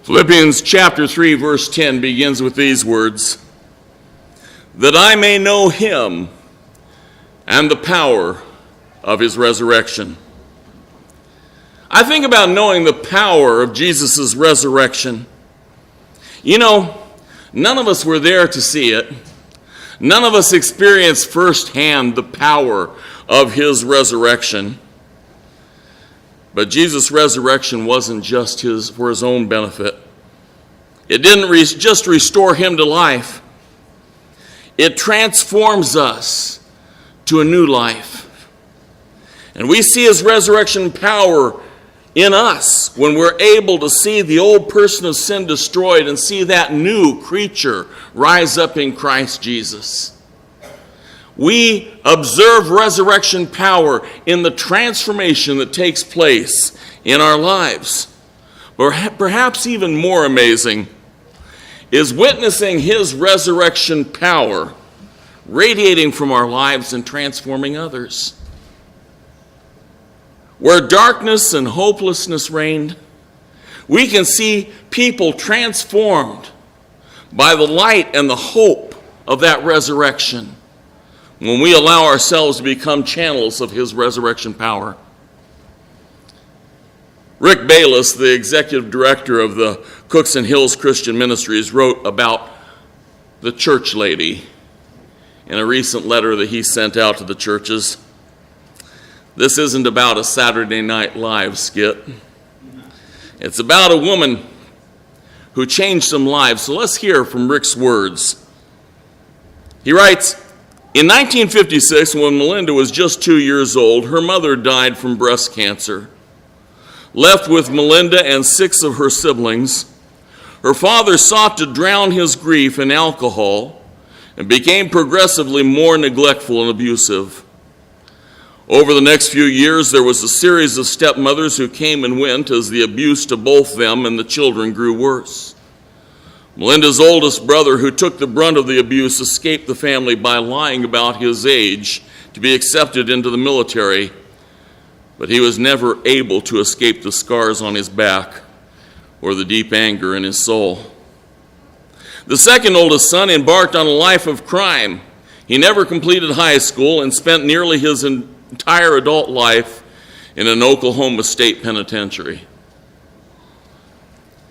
Phillippians chapter 3, verse 10 begins with these words, "That I may know him and the power of his resurrection." I think about knowing the power of Jesus' resurrection. You know, none of us were there to see it. None of us experienced firsthand the power of his resurrection. But Jesus' resurrection wasn't just for his own benefit. It didn't just restore him to life. It transforms us to a new life. And we see his resurrection power in us when we're able to see the old person of sin destroyed and see that new creature rise up in Christ Jesus. We observe resurrection power in the transformation that takes place in our lives. But perhaps even more amazing is witnessing his resurrection power radiating from our lives and transforming others. Where darkness and hopelessness reigned, we can see people transformed by the light and the hope of that resurrection when we allow ourselves to become channels of his resurrection power. Rick Bayless, the executive director of the Cookson Hills Christian Ministries, wrote about the church lady in a recent letter that he sent out to the churches. This isn't about a Saturday Night Live skit. It's about a woman who changed some lives. So let's hear from Rick's words. He writes, "In 1956, when Melinda was just 2 years old, her mother died from breast cancer. Left with Melinda and 6 of her siblings, her father sought to drown his grief in alcohol and became progressively more neglectful and abusive. Over the next few years, there was a series of stepmothers who came and went as the abuse to both them and the children grew worse. Melinda's oldest brother, who took the brunt of the abuse, escaped the family by lying about his age to be accepted into the military, but he was never able to escape the scars on his back or the deep anger in his soul. The second oldest son embarked on a life of crime. He never completed high school and spent nearly his entire adult life in an Oklahoma state penitentiary.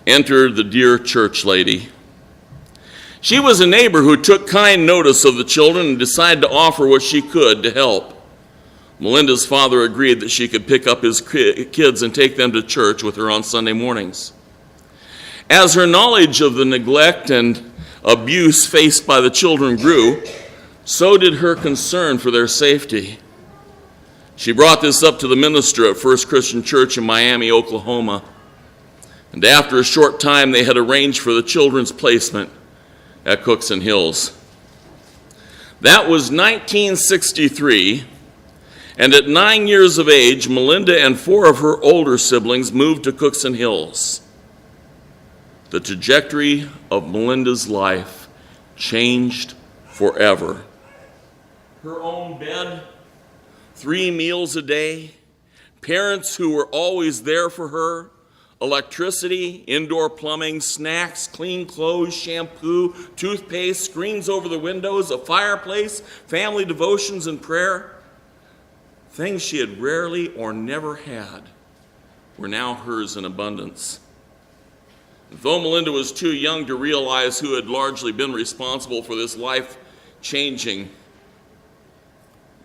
Enter the dear church lady. She was a neighbor who took kind notice of the children and decided to offer what she could to help. Melinda's father agreed that she could pick up his kids and take them to church with her on Sunday mornings. As her knowledge of the neglect and abuse faced by the children grew, so did her concern for their safety. She brought this up to the minister at First Christian Church in Miami, Oklahoma. And after a short time, they had arranged for the children's placement at Cookson Hills. That was 1963, and at 9 years of age, Melinda and 4 of her older siblings moved to Cookson Hills. The trajectory of Melinda's life changed forever. Her own bed, 3 meals a day, parents who were always there for her, electricity, indoor plumbing, snacks, clean clothes, shampoo, toothpaste, screens over the windows, a fireplace, family devotions and prayer. Things she had rarely or never had were now hers in abundance. Though Melinda was too young to realize who had largely been responsible for this life-changing,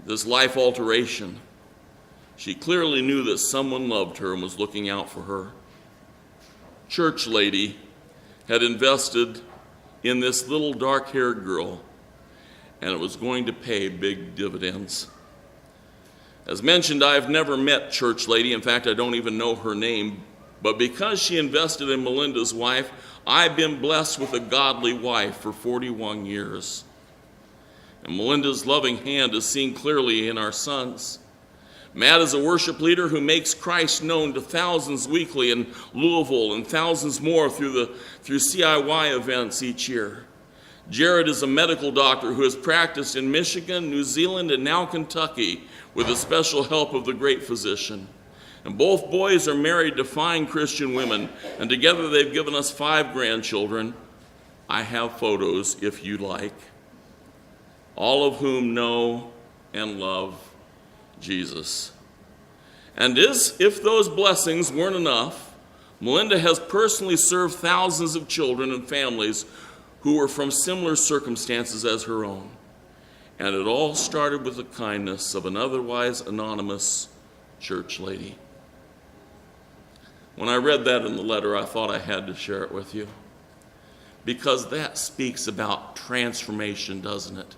this life alteration, she clearly knew that someone loved her and was looking out for her. Church lady had invested in this little dark-haired girl, and it was going to pay big dividends. As mentioned, I've never met church lady. In fact, I don't even know her name. But because she invested in Melinda's wife, I've been blessed with a godly wife for 41 years. And Melinda's loving hand is seen clearly in our sons. Matt is a worship leader who makes Christ known to thousands weekly in Louisville and thousands more through CIY events each year. Jared is a medical doctor who has practiced in Michigan, New Zealand, and now Kentucky with the special help of the great physician. And both boys are married to fine Christian women, and together they've given us 5 grandchildren. I have photos if you like, all of whom know and love Jesus. And as if those blessings weren't enough, Melinda has personally served thousands of children and families who were from similar circumstances as her own. And it all started with the kindness of an otherwise anonymous church lady. When I read that in the letter, I thought I had to share it with you, because that speaks about transformation, doesn't it?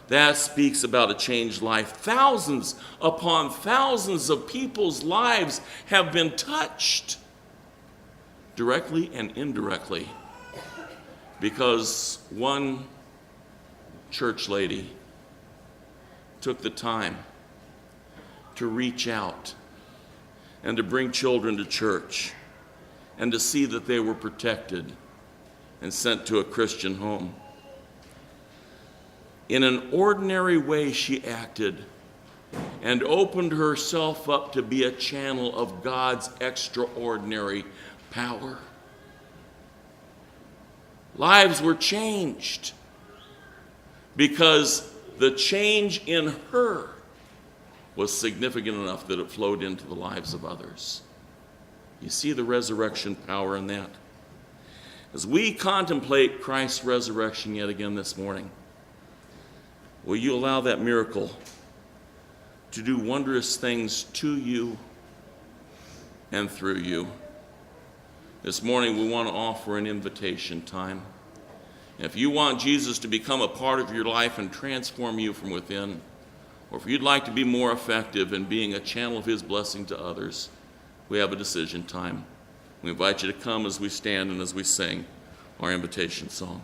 That speaks about a changed life. Thousands upon thousands of people's lives have been touched, directly and indirectly, because one church lady took the time to reach out and to bring children to church and to see that they were protected and sent to a Christian home. In an ordinary way, she acted and opened herself up to be a channel of God's extraordinary power. Lives were changed because the change in her was significant enough that it flowed into the lives of others. You see the resurrection power in that? As we contemplate Christ's resurrection yet again this morning, will you allow that miracle to do wondrous things to you and through you? This morning we want to offer an invitation time. If you want Jesus to become a part of your life and transform you from within, or if you'd like to be more effective in being a channel of his blessing to others, we have a decision time. We invite you to come as we stand and as we sing our invitation song.